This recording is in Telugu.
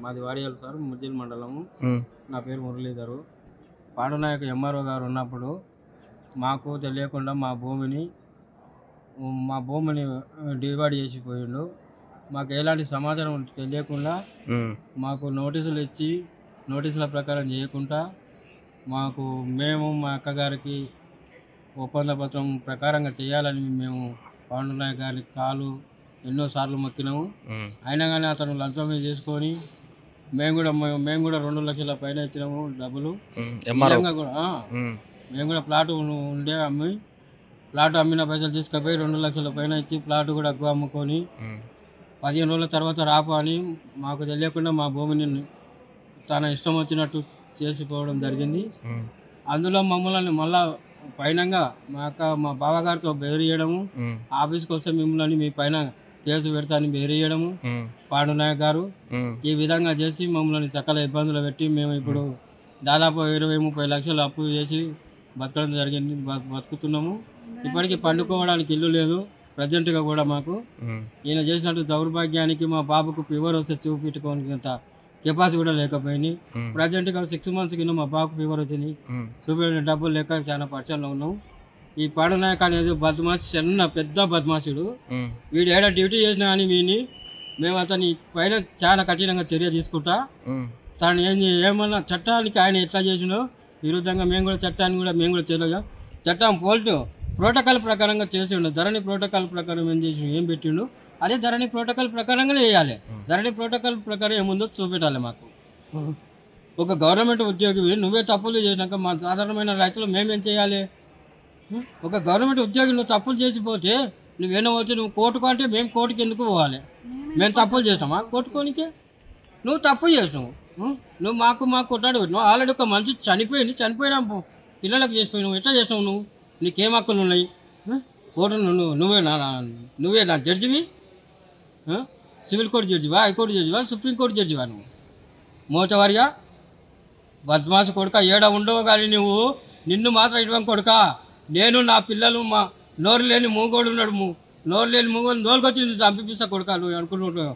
మాది వాడియాలు సార్, ముద్దిల్ మండలము. నా పేరు మురళీధరు. పాండునాయక ఎంఆర్ఓ గారు ఉన్నప్పుడు మాకు తెలియకుండా మా భూమిని డివైడ్ చేసిపోయిండు. మాకు ఎలాంటి సమాచారం తెలియకుండా మాకు నోటీసులు ఇచ్చి నోటీసుల ప్రకారం చేయకుండా మేము మా అక్కగారికి ఒప్పంద పత్రం ప్రకారంగా చేయాలని మేము పాండునాయక గారికి ఎన్నోసార్లు మొక్కినాము. అయినా కానీ అతను లంచం చేసుకొని మేము కూడా 2 లక్షల పైన ఇచ్చినాము డబ్బులు. మేము కూడా ప్లాట్ ఉండే ప్లాట్ అమ్మిన పైసలు తీసుకుపోయి 2 లక్షల పైన ఇచ్చి ప్లాట్ కూడా ఎక్కువ అమ్ముకొని 15 రోజుల తర్వాత రాపు అని మాకు తెలియకుండా మా భూమిని తన ఇష్టం వచ్చినట్టు చేసిపోవడం జరిగింది. అందులో మమ్మల్ని మళ్ళా పైనంగా మా బావగారితో బెదిరియడము, ఆఫీస్కి వస్తే మిమ్మల్ని మీ పైన కేసు పెడతాని బెదిరియడము పాండునాయక్ గారు ఈ విధంగా చేసి మమ్మల్ని చక్కల ఇబ్బందులు పెట్టి మేము ఇప్పుడు దాదాపు 20-30 లక్షలు అప్పు చేసి బతకడం జరిగింది. బతుకుతున్నాము. ఇప్పటికీ పండుకోవడానికి ఇల్లు లేదు. ప్రజెంట్గా కూడా మాకు ఈయన చేసినట్టు దౌర్భాగ్యానికి మా బాబుకు ఫీవర్ వస్తే చూపెట్టుకోనికంత కెపాసిటీ కూడా లేకపోయింది. ప్రజెంట్గా 6 months కింద మా బాబుకు ఫీవర్ వచ్చింది. చూపెట్టిన డబ్బులు లేక చాలా పరిచయంలో ఉన్నాం. ఈ పాండునాయక్ అనేది బద్మాషి, పెద్ద బద్మాషుడు. వీడు ఏడా డ్యూటీ చేసినా కానీ మేము అతని పైన చాలా కఠినంగా చర్య తీసుకుంటా. తను ఏమన్నా చట్టానికి ఆయన ఎట్లా చేసినో విరుద్ధంగా మేము కూడా చట్టాన్ని కూడా తెలియదు. చట్టం ప్రోటోకాల్ ప్రకారంగా చేసి ఉండదు. ధరణి ప్రోటోకాల్ ప్రకారం ఏం పెట్టిండు అదే ధరణి ప్రోటోకాల్ ప్రకారంగానే వేయాలి. ధరణి ప్రోటోకాల్ ప్రకారం ఏముందో చూపెట్టాలి మాకు. ఒక గవర్నమెంట్ ఉద్యోగి నువ్వే తప్పులు చేసినాక మా సాధారణమైన రైతులు మేమేం చేయాలి? ఒక గవర్నమెంట్ ఉద్యోగి నువ్వు తప్పులు చేసిపోతే నువ్వేనో వచ్చి నువ్వు కోర్టుకు అంటే మేము కోర్టుకి ఎందుకు పోవాలి? మేము తప్పులు చేసినామా కోర్టుకోనికే? నువ్వు తప్పు చేసినావు. నువ్వు మాకు కొట్టాడు పెట్టినావు. ఆల్రెడీ ఒక మనిషి చనిపోయిన పిల్లలకు చేసిపోయినావు. ఎట్లా చేసావు నువ్వు? నీకేం హక్కులు ఉన్నాయి? కోర్టు నువ్వే నా జడ్జివి? సివిల్ కోర్టు జడ్జివా, హైకోర్టు జడ్జివా, సుప్రీంకోర్టు జడ్జివా? నువ్వు మోచవారిగా బద్మాసు కొడుక ఏడ ఉండవు కానీ నిన్ను మాత్రం ఇవ్వం కొడుక. నేను నా పిల్లలు మా నోరు లేని మూగోడు ఉన్నాడు. నోరు లేని మూగోడు నోరుకొచ్చి చంపిస్తా కొడుక నువ్వు అనుకుంటున్నావు.